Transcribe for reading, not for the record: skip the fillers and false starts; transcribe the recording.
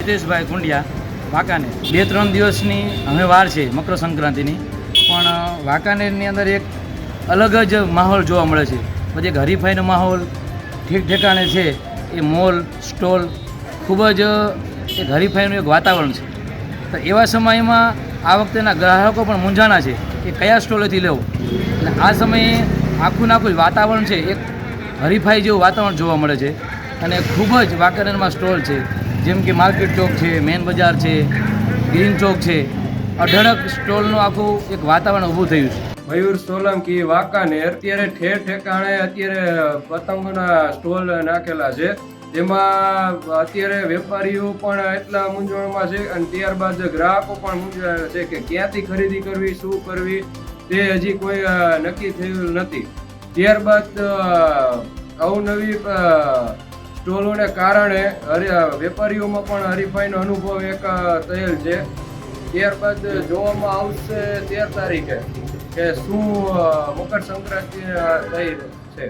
હિતેશભાઈ કુંડિયા વાંકાનેર 2-3 દિવસની હવે વાર છે મકર સંક્રાંતિની, પણ વાંકાનેરની અંદર એક અલગ જ માહોલ જોવા મળે છે. બધી એક હરીફાઈનો માહોલ ઠેક ઠેકાણે છે. એ મોલ સ્ટોલ ખૂબ જ એક હરીફાઈનું એક વાતાવરણ છે. તો એવા સમયમાં આ વખતેના ગ્રાહકો પણ મૂંઝાણા છે કે કયા સ્ટોલેથી લેવું. અને આ સમયે આખું જ વાતાવરણ છે, એક હરીફાઈ જેવું વાતાવરણ જોવા મળે છે. અને ખૂબ જ વાંકાનેરમાં સ્ટોલ છે, જેમ કે માર્કેટ ચોક છે, મેન બજાર છે, ગ્રીન ચોક છે. અઢળક સ્ટોલનું આખું એક વાતાવરણ ઊભું થયું છે. મયુર સોલંકી વાંકાનેર. અત્યારે ઠેર ઠેકાણે અત્યારે પતંગોના સ્ટોલ નાખેલા છે, જેમાં અત્યારે વેપારીઓ પણ એટલા મૂંઝવણમાં છે અને ત્યારબાદ ગ્રાહકો પણ મૂંઝવણ છે કે ક્યાંથી ખરીદી કરવી, શું કરવી તે હજી કોઈ નક્કી થયું નથી. ત્યારબાદ અવનવી સ્ટોલોને કારણે વેપારીઓમાં પણ હરીફાઈનો અનુભવ એક થયેલ છે. ત્યારબાદ જોવામાં આવશે 13 તારીખે કે શું મકર સંક્રાંતિ થઈ છે.